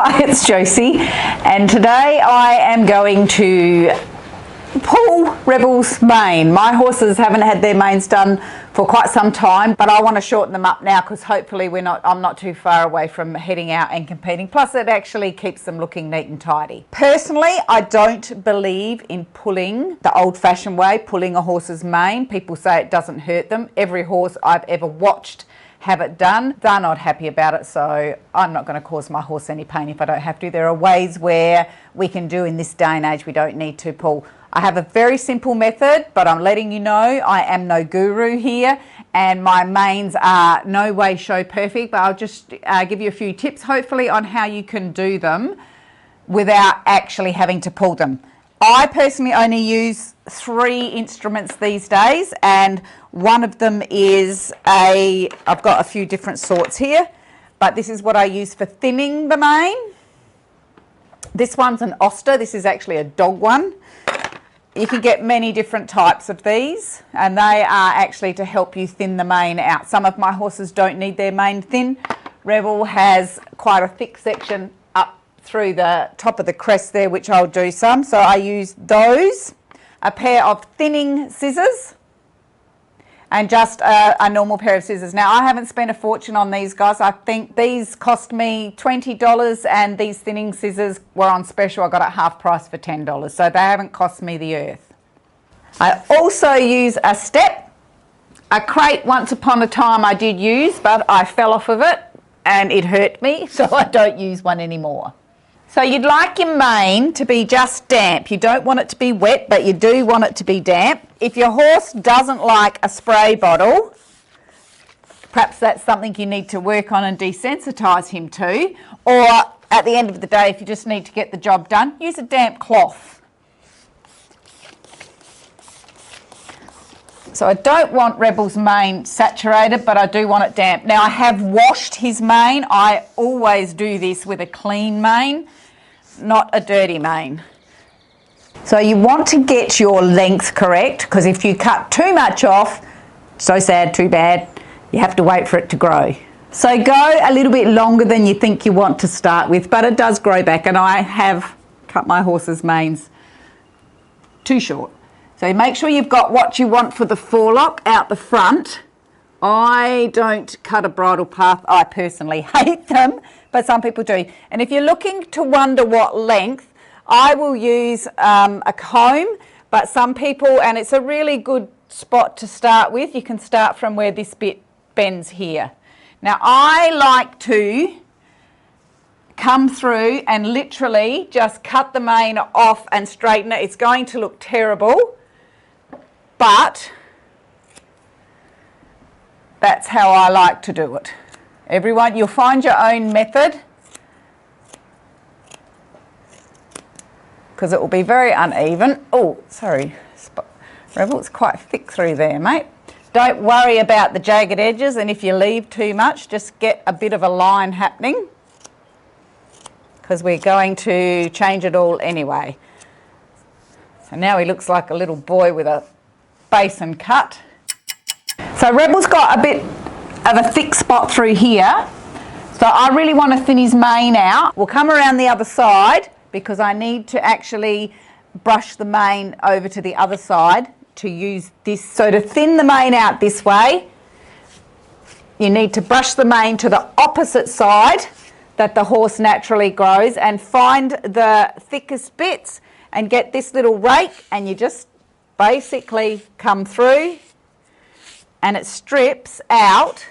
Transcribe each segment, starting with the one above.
Hi, it's Josie, and today I am going to pull Rebel's mane. My horses haven't had their manes done for quite some time, but I want to shorten them up now because hopefully I'm not too far away from heading out and competing. Plus it actually keeps them looking neat and tidy. Personally, I don't believe in pulling the old-fashioned way, pulling a horse's mane. People say it doesn't hurt them. Every horse I've ever watched have it done, they're not happy about it, so I'm not going to cause my horse any pain if I don't have to. There are ways where we can do in this day and age, we don't need to pull. I have a very simple method, but I'm letting you know I am no guru here, and my manes are no way show perfect, but I'll just give you a few tips hopefully on how you can do them without actually having to pull them. I personally only use 3 instruments these days, and one of them is I've got a few different sorts here, but this is what I use for thinning the mane. This one's an Oster. This is actually a dog one. You can get many different types of these, and they are actually to help you thin the mane out. Some of my horses don't need their mane thin. Rebel has quite a thick section up through the top of the crest there, which I'll do some. So I use those, a pair of thinning scissors, and just a normal pair of scissors. Now, I haven't spent a fortune on these guys. I think these cost me $20, and these thinning scissors were on special. I got it half price for $10, so they haven't cost me the earth. I also use a step. A crate once upon a time I did use, but I fell off of it and it hurt me, so I don't use one anymore. So you'd like your mane to be just damp. You don't want it to be wet, but you do want it to be damp. If your horse doesn't like a spray bottle, perhaps that's something you need to work on and desensitise him to. Or at the end of the day, if you just need to get the job done, use a damp cloth. So I don't want Rebel's mane saturated, but I do want it damp. Now I have washed his mane. I always do this with a clean mane, not a dirty mane. So you want to get your length correct, because if you cut too much off, so sad, too bad, you have to wait for it to grow. So go a little bit longer than you think you want to start with, but it does grow back, and I have cut my horse's manes too short. So make sure you've got what you want for the forelock out the front. I don't cut a bridle path. I personally hate them, but some people do. And if you're looking to wonder what length, I will use a comb, but some people, and it's a really good spot to start with, you can start from where this bit bends here. Now I like to come through and literally just cut the mane off and straighten it. It's going to look terrible, but that's how I like to do it. Everyone, you'll find your own method, because it will be very uneven. Oh, sorry, Rebel, it's quite thick through there, mate. Don't worry about the jagged edges, and if you leave too much, just get a bit of a line happening, because we're going to change it all anyway. So now he looks like a little boy with a basin cut. So Rebel's got a bit of a thick spot through here, so I really want to thin his mane out. We'll come around the other side, because I need to actually brush the mane over to the other side to use this. So to thin the mane out this way, you need to brush the mane to the opposite side that the horse naturally grows, and find the thickest bits and get this little rake, and you just basically come through and it strips out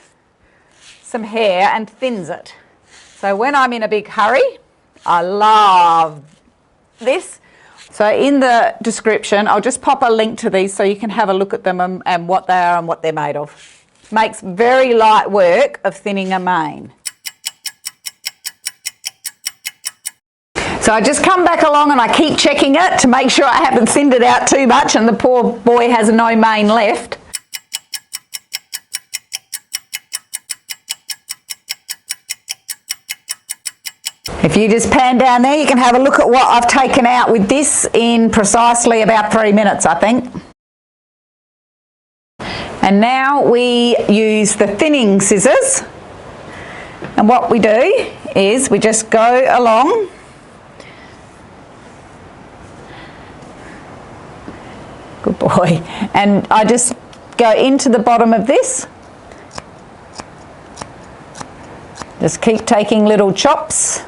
some hair and thins it. So when I'm in a big hurry, I love this. So in the description, I'll just pop a link to these so you can have a look at them and what they are and what they're made of. Makes very light work of thinning a mane. So I just come back along and I keep checking it to make sure I haven't thinned it out too much and the poor boy has no mane left. If you just pan down there, you can have a look at what I've taken out with this in precisely about 3 minutes, I think. And now we use the thinning scissors And what we do is we just go along. Good boy. And I just go into the bottom of this. Just keep taking little chops.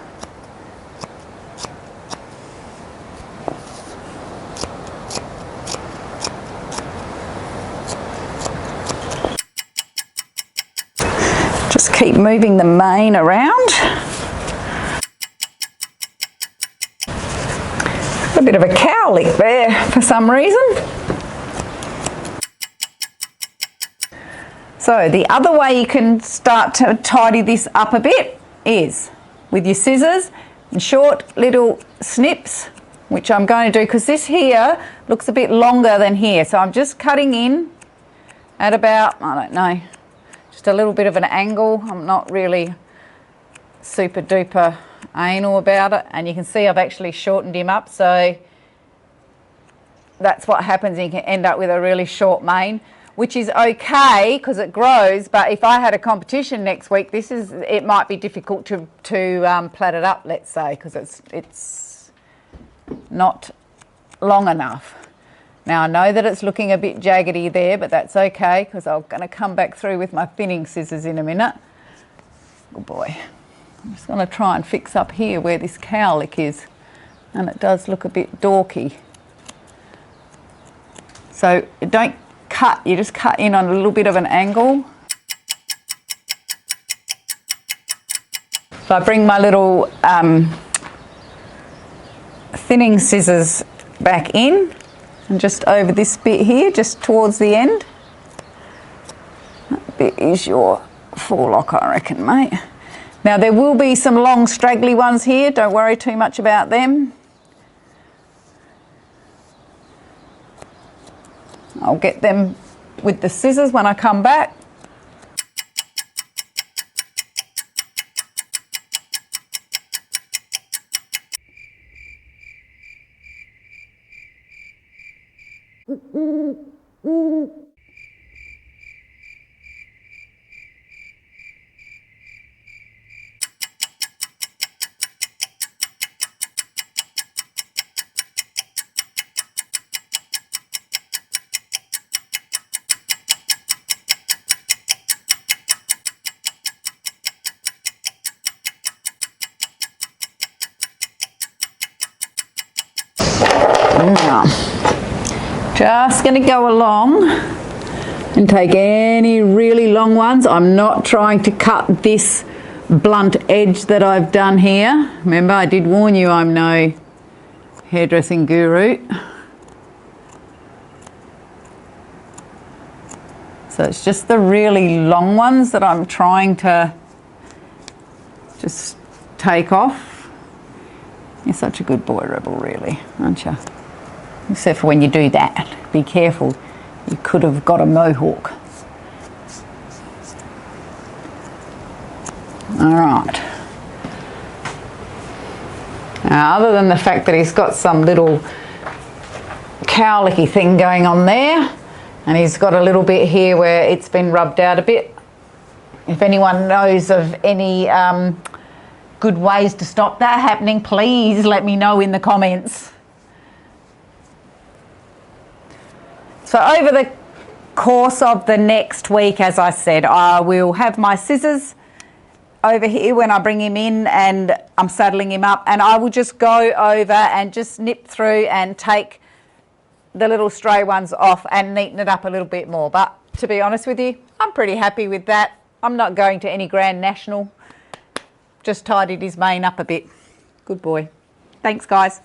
Just keep moving the mane around. A bit of a cowlick there for some reason. So the other way you can start to tidy this up a bit is with your scissors and short little snips, which I'm going to do because this here looks a bit longer than here. So I'm just cutting in at about, I don't know, just a little bit of an angle. I'm not really super duper anal about it, and you can see I've actually shortened him up, so that's what happens. You can end up with a really short mane, which is okay because it grows, but if I had a competition next week, it might be difficult to plait it up, let's say, because it's not long enough. Now I know that it's looking a bit jaggedy there, but that's okay because I'm going to come back through with my thinning scissors in a minute. Good boy. I'm just going to try and fix up here where this cowlick is, and it does look a bit dorky. So don't cut, you just cut in on a little bit of an angle. So I bring my little thinning scissors back in and just over this bit here, just towards the end. That bit is your forelock, I reckon, mate. Now there will be some long straggly ones here, don't worry too much about them. I'll get them with the scissors when I come back. Now, just going to go along and take any really long ones. I'm not trying to cut this blunt edge that I've done here. Remember, I did warn you I'm no hairdressing guru. So it's just the really long ones that I'm trying to just take off. You're such a good boy, Rebel, really, aren't you? Except for when you do that. Be careful. You could have got a mohawk. All right. Now, other than the fact that he's got some little cowlicky thing going on there, and he's got a little bit here where it's been rubbed out a bit. If anyone knows of any good ways to stop that happening, please let me know in the comments. So over the course of the next week, as I said, I will have my scissors over here when I bring him in and I'm saddling him up, and I will just go over and just nip through and take the little stray ones off and neaten it up a little bit more. But to be honest with you, I'm pretty happy with that. I'm not going to any Grand National. Just tidied his mane up a bit. Good boy. Thanks, guys.